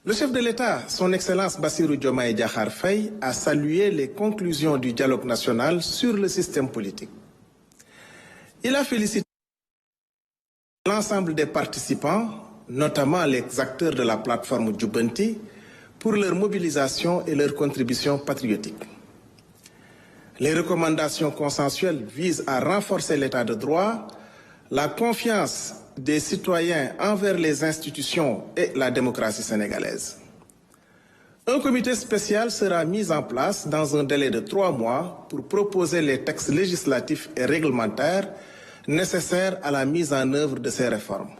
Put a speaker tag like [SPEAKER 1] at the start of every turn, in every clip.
[SPEAKER 1] Le chef de l'État, son Excellence Bassirou Diomaye Diakhar Faye, a salué les conclusions du dialogue national sur le système politique. Il a félicité l'ensemble des participants, notamment les acteurs de la plateforme Djoubenti, pour leur mobilisation et leur contribution patriotique. Les recommandations consensuelles visent à renforcer l'état de droit, la confiance des citoyens envers les institutions et la démocratie sénégalaise. Un comité spécial sera mis en place dans un délai de 3 mois pour proposer les textes législatifs et réglementaires nécessaires à la mise en œuvre de ces réformes.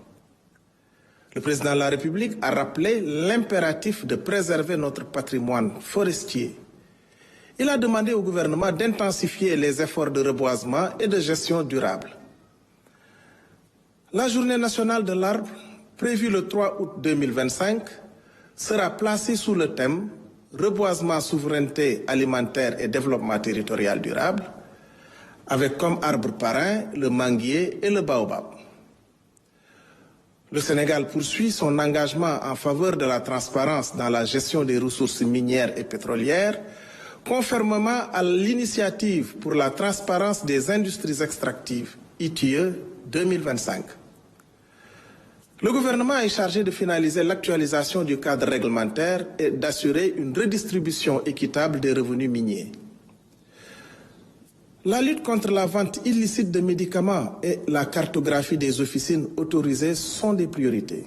[SPEAKER 1] Le président de la République a rappelé l'impératif de préserver notre patrimoine forestier. Il a demandé au gouvernement d'intensifier les efforts de reboisement et de gestion durable. La journée nationale de l'arbre, prévue le 3 août 2025, sera placée sous le thème « Reboisement, souveraineté alimentaire et développement territorial durable », avec comme arbre parrain le manguier et le baobab. Le Sénégal poursuit son engagement en faveur de la transparence dans la gestion des ressources minières et pétrolières, conformément à l'initiative pour la transparence des industries extractives, ITIE 2025. Le gouvernement est chargé de finaliser l'actualisation du cadre réglementaire et d'assurer une redistribution équitable des revenus miniers. La lutte contre la vente illicite de médicaments et la cartographie des officines autorisées sont des priorités.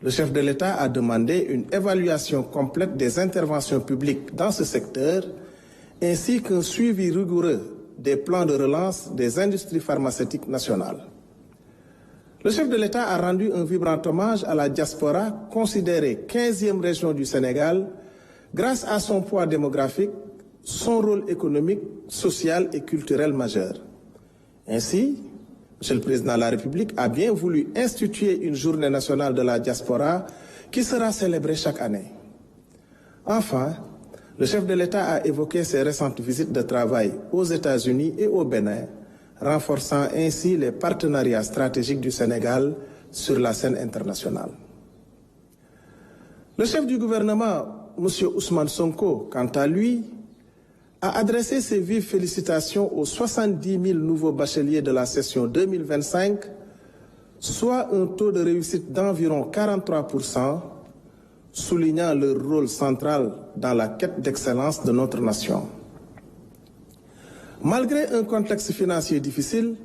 [SPEAKER 1] Le chef de l'État a demandé une évaluation complète des interventions publiques dans ce secteur, ainsi qu'un suivi rigoureux des plans de relance des industries pharmaceutiques nationales. Le chef de l'État a rendu un vibrant hommage à la diaspora, considérée 15e région du Sénégal, grâce à son poids démographique, son rôle économique, social et culturel majeur. Ainsi, M. le Président de la République a bien voulu instituer une journée nationale de la diaspora qui sera célébrée chaque année. Enfin, le chef de l'État a évoqué ses récentes visites de travail aux États-Unis et au Bénin, renforçant ainsi les partenariats stratégiques du Sénégal sur la scène internationale. Le chef du gouvernement, M. Ousmane Sonko, quant à lui, a adressé ses vives félicitations aux 70 000 nouveaux bacheliers de la session 2025, soit un taux de réussite d'environ 43%, soulignant leur rôle central dans la quête d'excellence de notre nation. Malgré un contexte financier difficile,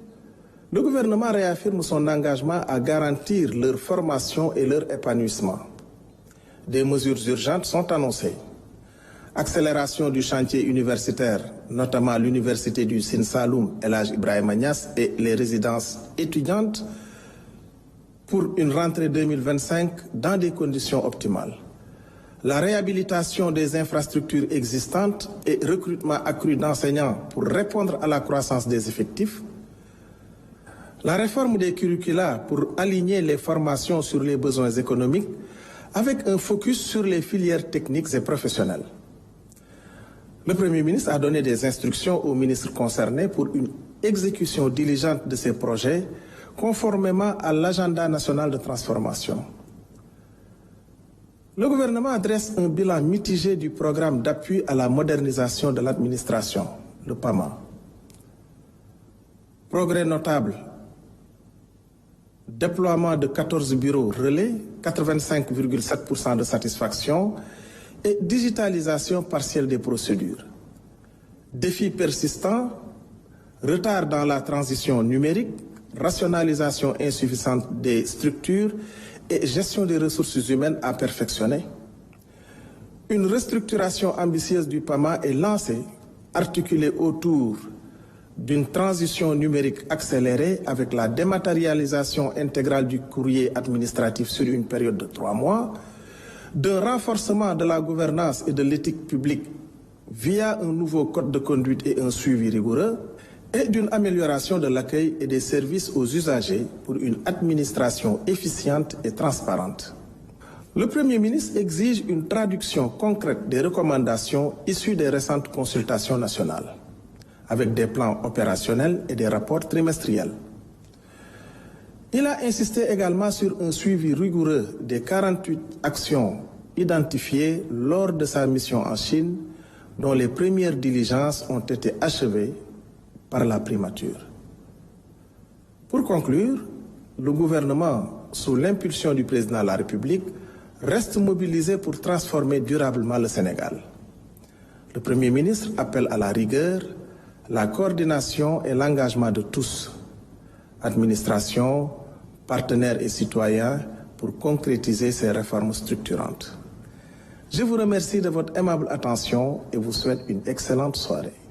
[SPEAKER 1] le gouvernement réaffirme son engagement à garantir leur formation et leur épanouissement. Des mesures urgentes sont annoncées. Accélération du chantier universitaire, notamment l'université du Sine Saloum, El Hadj Ibrahima Niass et les résidences étudiantes pour une rentrée 2025 dans des conditions optimales. La réhabilitation des infrastructures existantes et recrutement accru d'enseignants pour répondre à la croissance des effectifs. La réforme des curricula pour aligner les formations sur les besoins économiques avec un focus sur les filières techniques et professionnelles. Le Premier ministre a donné des instructions aux ministres concernés pour une exécution diligente de ces projets conformément à l'agenda national de transformation. Le gouvernement dresse un bilan mitigé du programme d'appui à la modernisation de l'administration, le PAMA. Progrès notable, déploiement de 14 bureaux relais, 85,7% de satisfaction, et digitalisation partielle des procédures. Défis persistants, retard dans la transition numérique, rationalisation insuffisante des structures et gestion des ressources humaines à perfectionner. Une restructuration ambitieuse du PAMA est lancée, articulée autour d'une transition numérique accélérée avec la dématérialisation intégrale du courrier administratif sur une période de 3 mois, d'un renforcement de la gouvernance et de l'éthique publique via un nouveau code de conduite et un suivi rigoureux, et d'une amélioration de l'accueil et des services aux usagers pour une administration efficiente et transparente. Le Premier ministre exige une traduction concrète des recommandations issues des récentes consultations nationales, avec des plans opérationnels et des rapports trimestriels. Il a insisté également sur un suivi rigoureux des 48 actions identifiées lors de sa mission en Chine, dont les premières diligences ont été achevées par la primature. Pour conclure, le gouvernement, sous l'impulsion du président de la République, reste mobilisé pour transformer durablement le Sénégal. Le Premier ministre appelle à la rigueur, la coordination et l'engagement de tous, administration, partenaires et citoyens, pour concrétiser ces réformes structurantes. Je vous remercie de votre aimable attention et vous souhaite une excellente soirée.